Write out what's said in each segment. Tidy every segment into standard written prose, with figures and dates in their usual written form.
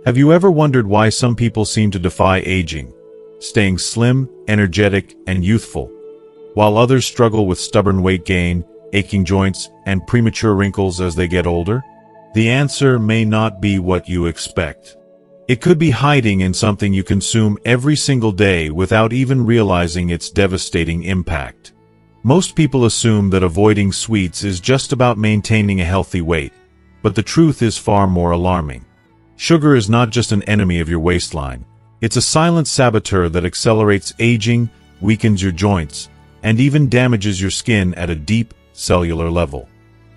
Have you ever wondered why some people seem to defy aging, staying slim, energetic, and youthful, while others struggle with stubborn weight gain, aching joints, and premature wrinkles as they get older? The answer may not be what you expect. It could be hiding in something you consume every single day without even realizing its devastating impact. Most people assume that avoiding sweets is just about maintaining a healthy weight, but the truth is far more alarming. Sugar is not just an enemy of your waistline. It's a silent saboteur that accelerates aging, weakens your joints, and even damages your skin at a deep, cellular level.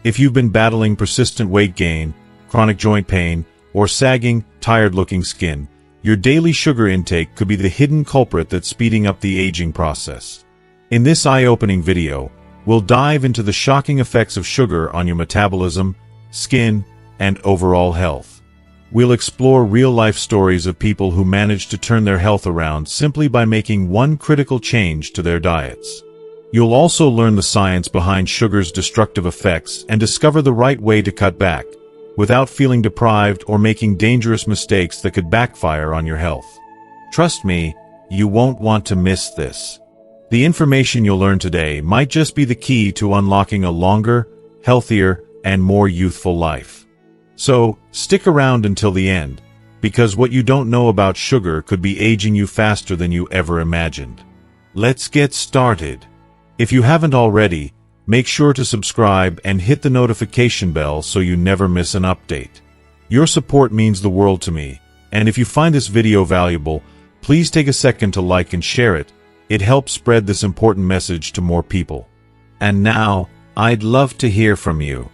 If you've been battling persistent weight gain, chronic joint pain, or sagging, tired-looking skin, your daily sugar intake could be the hidden culprit that's speeding up the aging process. In this eye-opening video, we'll dive into the shocking effects of sugar on your metabolism, skin, and overall health. We'll explore real-life stories of people who managed to turn their health around simply by making one critical change to their diets. You'll also learn the science behind sugar's destructive effects and discover the right way to cut back, without feeling deprived or making dangerous mistakes that could backfire on your health. Trust me, you won't want to miss this. The information you'll learn today might just be the key to unlocking a longer, healthier, and more youthful life. So, stick around until the end, because what you don't know about sugar could be aging you faster than you ever imagined. Let's get started. If you haven't already, make sure to subscribe and hit the notification bell so you never miss an update. Your support means the world to me, and if you find this video valuable, please take a second to like and share it. It helps spread this important message to more people. And now, I'd love to hear from you.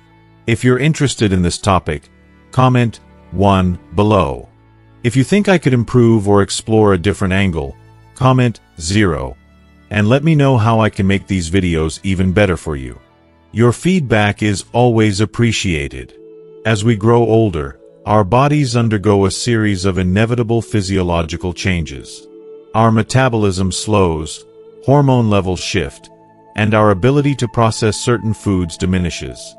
If you're interested in this topic, comment 1 below. If you think I could improve or explore a different angle, comment 0. And let me know how I can make these videos even better for you. Your feedback is always appreciated. As we grow older, our bodies undergo a series of inevitable physiological changes. Our metabolism slows, hormone levels shift, and our ability to process certain foods diminishes.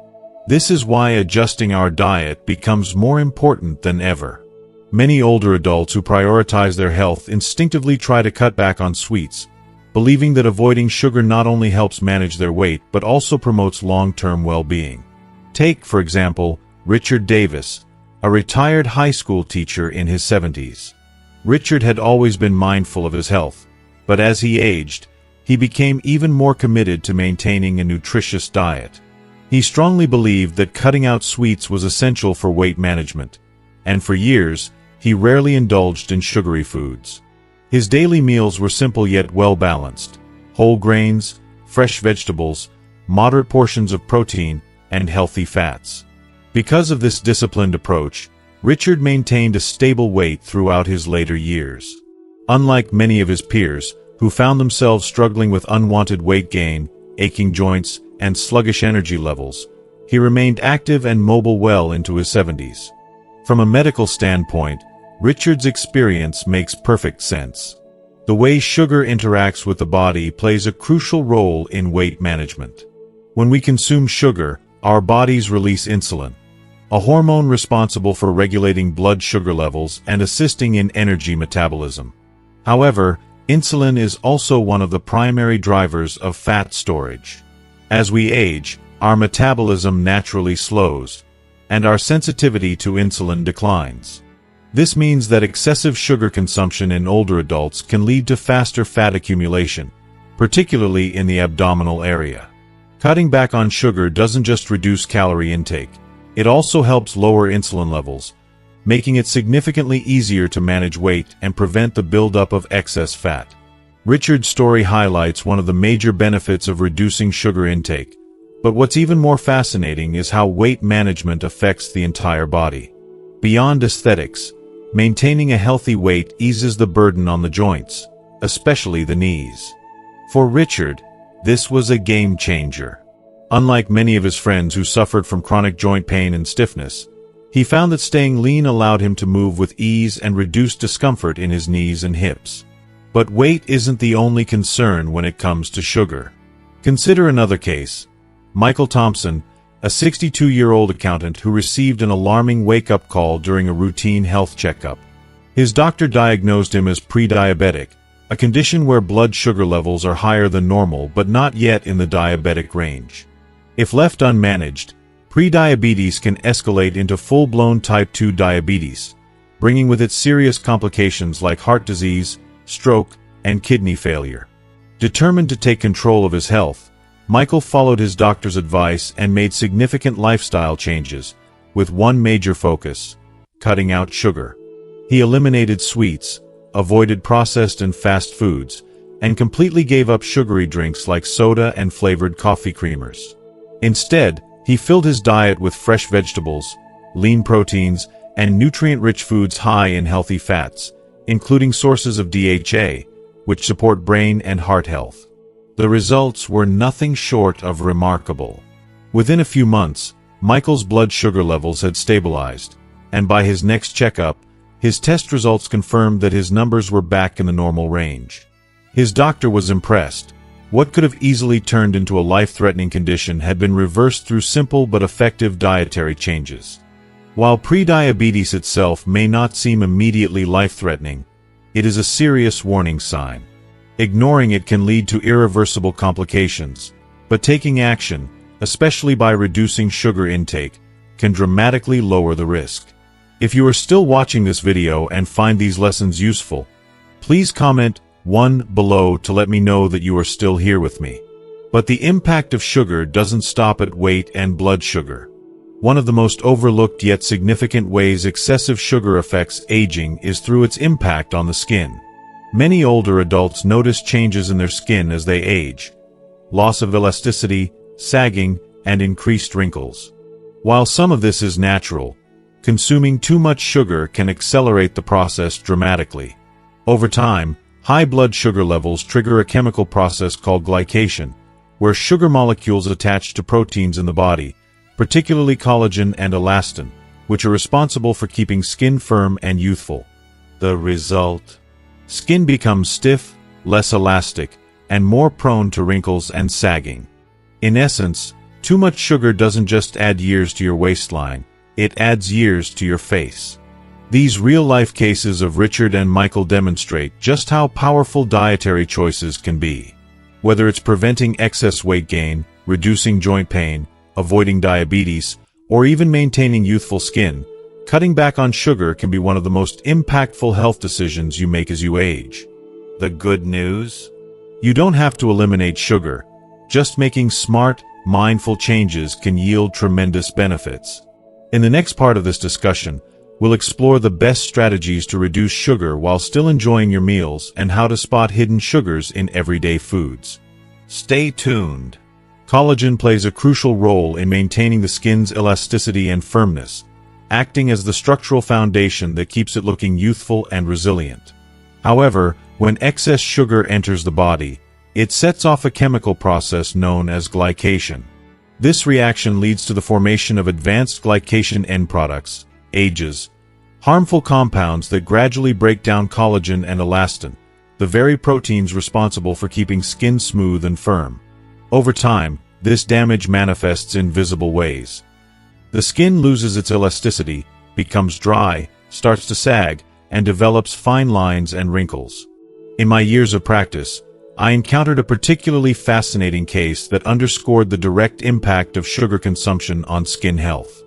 This is why adjusting our diet becomes more important than ever. Many older adults who prioritize their health instinctively try to cut back on sweets, believing that avoiding sugar not only helps manage their weight but also promotes long-term well-being. Take, for example, Richard Davis, a retired high school teacher in his 70s. Richard had always been mindful of his health, but as he aged, he became even more committed to maintaining a nutritious diet. He strongly believed that cutting out sweets was essential for weight management, and for years, he rarely indulged in sugary foods. His daily meals were simple yet well-balanced: whole grains, fresh vegetables, moderate portions of protein, and healthy fats. Because of this disciplined approach, Richard maintained a stable weight throughout his later years. Unlike many of his peers, who found themselves struggling with unwanted weight gain, aching joints, and sluggish energy levels, he remained active and mobile well into his 70s. From a medical standpoint, Richard's experience makes perfect sense. The way sugar interacts with the body plays a crucial role in weight management. When we consume sugar, our bodies release insulin, a hormone responsible for regulating blood sugar levels and assisting in energy metabolism. However, insulin is also one of the primary drivers of fat storage. As we age, our metabolism naturally slows, and our sensitivity to insulin declines. This means that excessive sugar consumption in older adults can lead to faster fat accumulation, particularly in the abdominal area. Cutting back on sugar doesn't just reduce calorie intake, it also helps lower insulin levels, making it significantly easier to manage weight and prevent the buildup of excess fat. Richard's story highlights one of the major benefits of reducing sugar intake, but what's even more fascinating is how weight management affects the entire body. Beyond aesthetics, maintaining a healthy weight eases the burden on the joints, especially the knees. For Richard, this was a game changer. Unlike many of his friends who suffered from chronic joint pain and stiffness, he found that staying lean allowed him to move with ease and reduce discomfort in his knees and hips. But weight isn't the only concern when it comes to sugar. Consider another case: Michael Thompson, a 62-year-old accountant who received an alarming wake-up call during a routine health checkup. His doctor diagnosed him as pre-diabetic, a condition where blood sugar levels are higher than normal but not yet in the diabetic range. If left unmanaged, prediabetes can escalate into full-blown type 2 diabetes, bringing with it serious complications like heart disease, stroke, and kidney failure. Determined to take control of his health, Michael followed his doctor's advice and made significant lifestyle changes, with one major focus: cutting out sugar. He eliminated sweets, avoided processed and fast foods, and completely gave up sugary drinks like soda and flavored coffee creamers. Instead, he filled his diet with fresh vegetables, lean proteins, and nutrient-rich foods high in healthy fats, including sources of DHA, which support brain and heart health. The results were nothing short of remarkable. Within a few months, Michael's blood sugar levels had stabilized, and by his next checkup, his test results confirmed that his numbers were back in the normal range. His doctor was impressed. What could have easily turned into a life-threatening condition had been reversed through simple but effective dietary changes. While prediabetes itself may not seem immediately life-threatening, it is a serious warning sign. Ignoring it can lead to irreversible complications, but taking action, especially by reducing sugar intake, can dramatically lower the risk. If you are still watching this video and find these lessons useful, please comment 1 below to let me know that you are still here with me. But the impact of sugar doesn't stop at weight and blood sugar. One of the most overlooked yet significant ways excessive sugar affects aging is through its impact on the skin. Many older adults notice changes in their skin as they age: loss of elasticity, sagging, and increased wrinkles. While some of this is natural, consuming too much sugar can accelerate the process dramatically. Over time, high blood sugar levels trigger a chemical process called glycation, where sugar molecules attach to proteins in the body, particularly collagen and elastin, which are responsible for keeping skin firm and youthful. The result? Skin becomes stiff, less elastic, and more prone to wrinkles and sagging. In essence, too much sugar doesn't just add years to your waistline, it adds years to your face. These real-life cases of Richard and Michael demonstrate just how powerful dietary choices can be. Whether it's preventing excess weight gain, reducing joint pain, avoiding diabetes, or even maintaining youthful skin, cutting back on sugar can be one of the most impactful health decisions you make as you age. The good news? You don't have to eliminate sugar. Just making smart, mindful changes can yield tremendous benefits. In the next part of this discussion, we'll explore the best strategies to reduce sugar while still enjoying your meals and how to spot hidden sugars in everyday foods. Stay tuned. Collagen plays a crucial role in maintaining the skin's elasticity and firmness, acting as the structural foundation that keeps it looking youthful and resilient. However, when excess sugar enters the body, it sets off a chemical process known as glycation. This reaction leads to the formation of advanced glycation end products, AGEs, harmful compounds that gradually break down collagen and elastin, the very proteins responsible for keeping skin smooth and firm. Over time, this damage manifests in visible ways. The skin loses its elasticity, becomes dry, starts to sag, and develops fine lines and wrinkles. In my years of practice, I encountered a particularly fascinating case that underscored the direct impact of sugar consumption on skin health.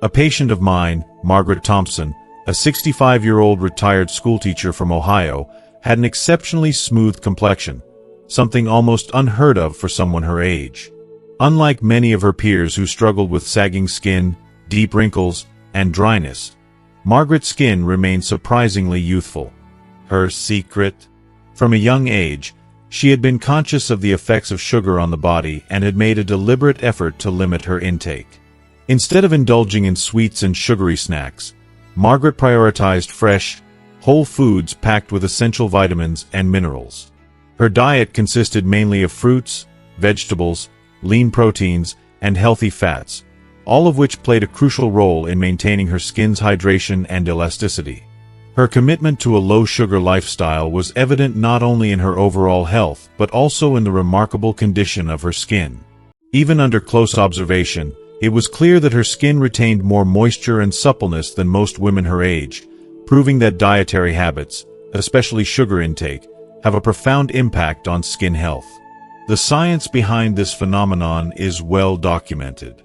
A patient of mine, Margaret Thompson, a 65-year-old retired schoolteacher from Ohio, had an exceptionally smooth complexion, something almost unheard of for someone her age. Unlike many of her peers who struggled with sagging skin, deep wrinkles, and dryness, Margaret's skin remained surprisingly youthful. Her secret? From a young age, she had been conscious of the effects of sugar on the body and had made a deliberate effort to limit her intake. Instead of indulging in sweets and sugary snacks, Margaret prioritized fresh, whole foods packed with essential vitamins and minerals. Her diet consisted mainly of fruits, vegetables, lean proteins, and healthy fats, all of which played a crucial role in maintaining her skin's hydration and elasticity. Her commitment to a low-sugar lifestyle was evident not only in her overall health but also in the remarkable condition of her skin. Even under close observation, it was clear that her skin retained more moisture and suppleness than most women her age, proving that dietary habits, especially sugar intake, have a profound impact on skin health. The science behind this phenomenon is well documented.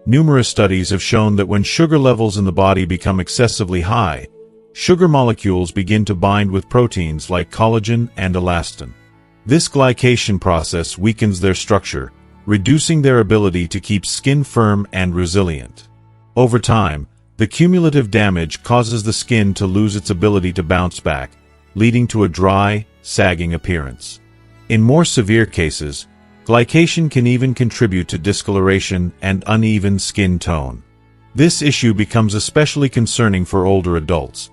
Numerous studies have shown that when sugar levels in the body become excessively high, sugar molecules begin to bind with proteins like collagen and elastin. This glycation process weakens their structure, reducing their ability to keep skin firm and resilient. Over time, the cumulative damage causes the skin to lose its ability to bounce back, leading to a dry, sagging appearance. In more severe cases, glycation can even contribute to discoloration and uneven skin tone. This issue becomes especially concerning for older adults,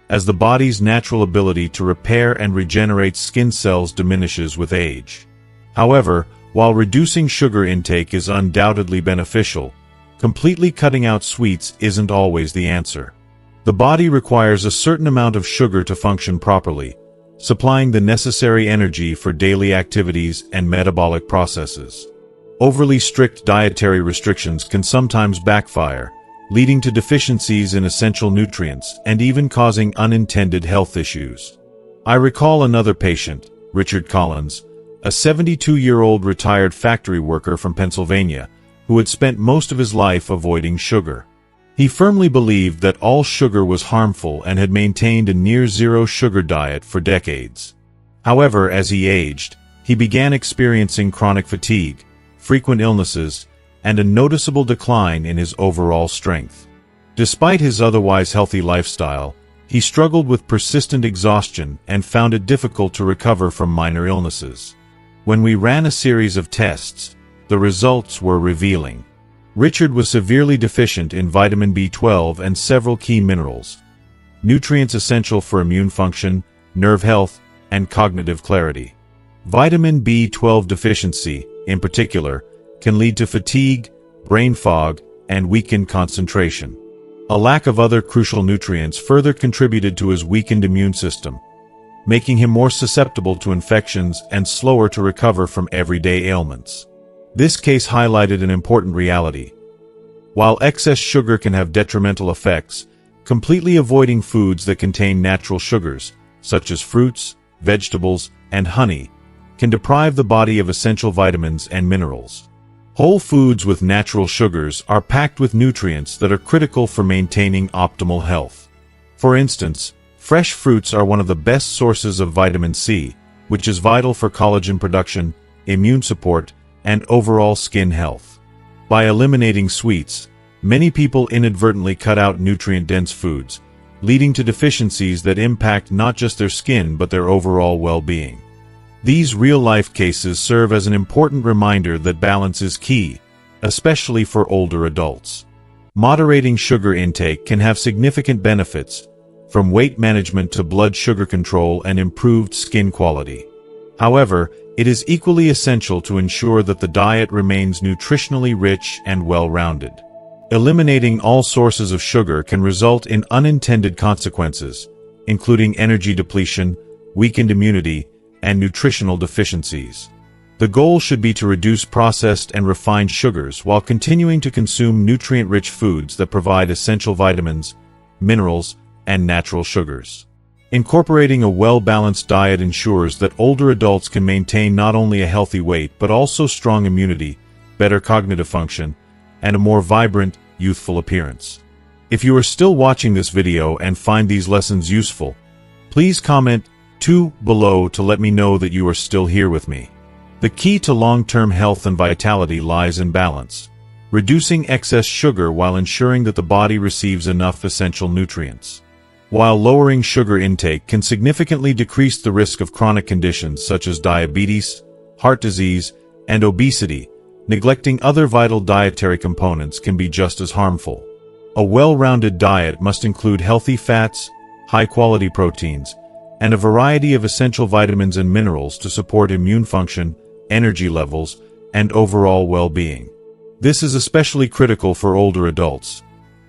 as the body's natural ability to repair and regenerate skin cells diminishes with age. However, while reducing sugar intake is undoubtedly beneficial, completely cutting out sweets isn't always the answer. The body requires a certain amount of sugar to function properly, supplying the necessary energy for daily activities and metabolic processes. Overly strict dietary restrictions can sometimes backfire, leading to deficiencies in essential nutrients and even causing unintended health issues. I recall another patient, Richard Collins, a 72-year-old retired factory worker from Pennsylvania, who had spent most of his life avoiding sugar. He firmly believed that all sugar was harmful and had maintained a near-zero sugar diet for decades. However, as he aged, he began experiencing chronic fatigue, frequent illnesses, and a noticeable decline in his overall strength. Despite his otherwise healthy lifestyle, he struggled with persistent exhaustion and found it difficult to recover from minor illnesses. When we ran a series of tests, the results were revealing. Richard was severely deficient in vitamin B12 and several key minerals, nutrients essential for immune function, nerve health, and cognitive clarity. Vitamin B12 deficiency, in particular, can lead to fatigue, brain fog, and weakened concentration. A lack of other crucial nutrients further contributed to his weakened immune system, making him more susceptible to infections and slower to recover from everyday ailments. This case highlighted an important reality. While excess sugar can have detrimental effects, completely avoiding foods that contain natural sugars, such as fruits, vegetables, and honey, can deprive the body of essential vitamins and minerals. Whole foods with natural sugars are packed with nutrients that are critical for maintaining optimal health. For instance, fresh fruits are one of the best sources of vitamin C, which is vital for collagen production, immune support, and overall skin health. By eliminating sweets, many people inadvertently cut out nutrient-dense foods, leading to deficiencies that impact not just their skin but their overall well-being. These real-life cases serve as an important reminder that balance is key, especially for older adults. Moderating sugar intake can have significant benefits, from weight management to blood sugar control and improved skin quality. However, it is equally essential to ensure that the diet remains nutritionally rich and well-rounded. Eliminating all sources of sugar can result in unintended consequences, including energy depletion, weakened immunity, and nutritional deficiencies. The goal should be to reduce processed and refined sugars while continuing to consume nutrient-rich foods that provide essential vitamins, minerals, and natural sugars. Incorporating a well-balanced diet ensures that older adults can maintain not only a healthy weight but also strong immunity, better cognitive function, and a more vibrant, youthful appearance. If you are still watching this video and find these lessons useful, please comment 2 below to let me know that you are still here with me. The key to long-term health and vitality lies in balance, reducing excess sugar while ensuring that the body receives enough essential nutrients. While lowering sugar intake can significantly decrease the risk of chronic conditions such as diabetes, heart disease, and obesity, neglecting other vital dietary components can be just as harmful. A well-rounded diet must include healthy fats, high-quality proteins, and a variety of essential vitamins and minerals to support immune function, energy levels, and overall well-being. This is especially critical for older adults,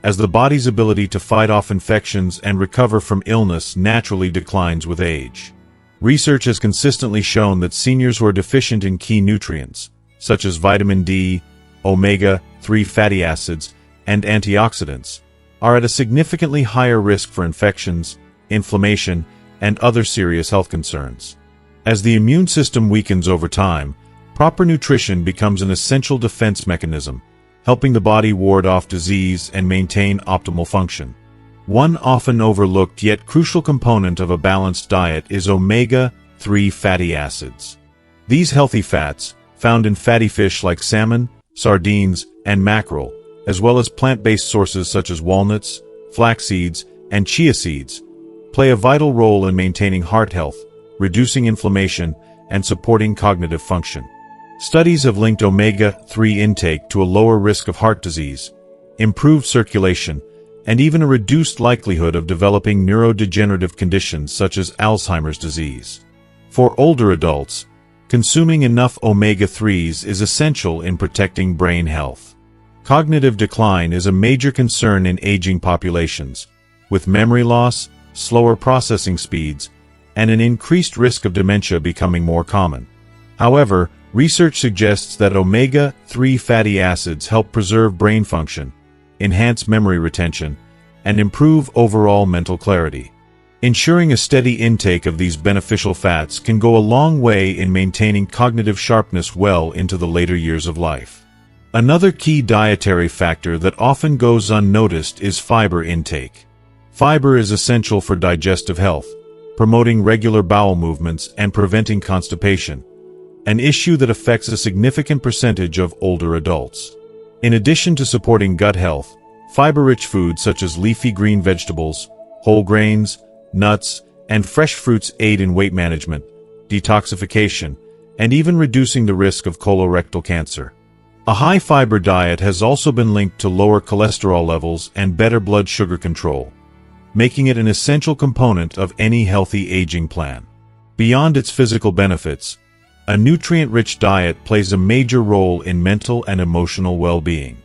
as the body's ability to fight off infections and recover from illness naturally declines with age. Research has consistently shown that seniors who are deficient in key nutrients, such as vitamin D, omega-3 fatty acids, and antioxidants, are at a significantly higher risk for infections, inflammation, and other serious health concerns. As the immune system weakens over time, proper nutrition becomes an essential defense mechanism, helping the body ward off disease and maintain optimal function. One often overlooked yet crucial component of a balanced diet is omega-3 fatty acids. These healthy fats, found in fatty fish like salmon, sardines, and mackerel, as well as plant-based sources such as walnuts, flax seeds, and chia seeds, play a vital role in maintaining heart health, reducing inflammation, and supporting cognitive function. Studies have linked omega-3 intake to a lower risk of heart disease, improved circulation, and even a reduced likelihood of developing neurodegenerative conditions such as Alzheimer's disease. For older adults, consuming enough omega-3s is essential in protecting brain health. Cognitive decline is a major concern in aging populations, with memory loss, slower processing speeds, and an increased risk of dementia becoming more common. However, research suggests that omega-3 fatty acids help preserve brain function, enhance memory retention, and improve overall mental clarity. Ensuring a steady intake of these beneficial fats can go a long way in maintaining cognitive sharpness well into the later years of life. Another key dietary factor that often goes unnoticed is fiber intake. Fiber is essential for digestive health, promoting regular bowel movements and preventing constipation, an issue that affects a significant percentage of older adults. In addition to supporting gut health, fiber-rich foods such as leafy green vegetables, whole grains, nuts, and fresh fruits aid in weight management, detoxification, and even reducing the risk of colorectal cancer. A high-fiber diet has also been linked to lower cholesterol levels and better blood sugar control, making it an essential component of any healthy aging plan. Beyond its physical benefits, a nutrient-rich diet plays a major role in mental and emotional well-being.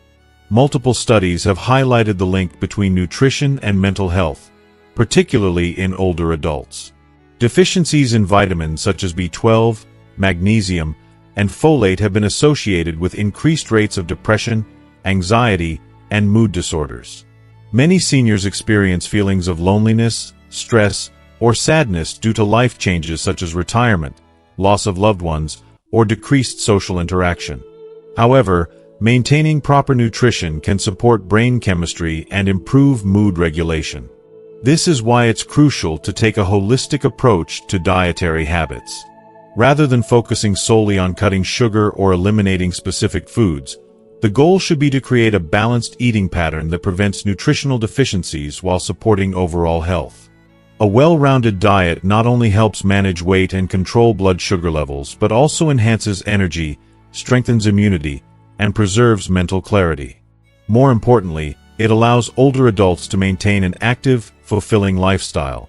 Multiple studies have highlighted the link between nutrition and mental health, particularly in older adults. Deficiencies in vitamins such as B12, magnesium, and folate have been associated with increased rates of depression, anxiety, and mood disorders. Many seniors experience feelings of loneliness, stress, or sadness due to life changes such as retirement, loss of loved ones, or decreased social interaction. However, maintaining proper nutrition can support brain chemistry and improve mood regulation. This is why it's crucial to take a holistic approach to dietary habits. Rather than focusing solely on cutting sugar or eliminating specific foods, the goal should be to create a balanced eating pattern that prevents nutritional deficiencies while supporting overall health. A well-rounded diet not only helps manage weight and control blood sugar levels, but also enhances energy, strengthens immunity, and preserves mental clarity. More importantly, it allows older adults to maintain an active, fulfilling lifestyle,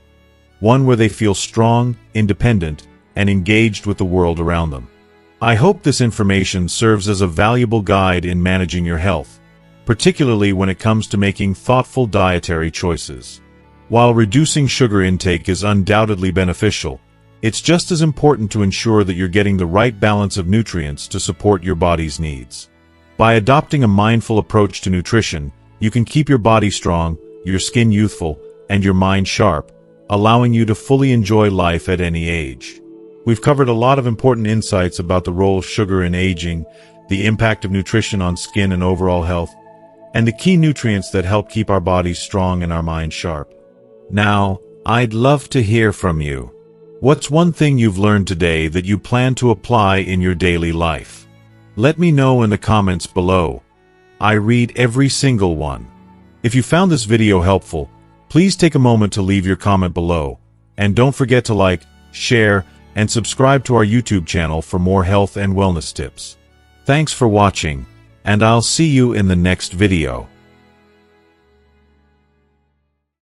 one where they feel strong, independent, and engaged with the world around them. I hope this information serves as a valuable guide in managing your health, particularly when it comes to making thoughtful dietary choices. While reducing sugar intake is undoubtedly beneficial, it's just as important to ensure that you're getting the right balance of nutrients to support your body's needs. By adopting a mindful approach to nutrition, you can keep your body strong, your skin youthful, and your mind sharp, allowing you to fully enjoy life at any age. We've covered a lot of important insights about the role of sugar in aging, the impact of nutrition on skin and overall health, and the key nutrients that help keep our bodies strong and our minds sharp. Now, I'd love to hear from you. What's one thing you've learned today that you plan to apply in your daily life? Let me know in the comments below. I read every single one. If you found this video helpful, please take a moment to leave your comment below. And don't forget to like, share, and subscribe to our YouTube channel for more health and wellness tips. Thanks for watching, and I'll see you in the next video.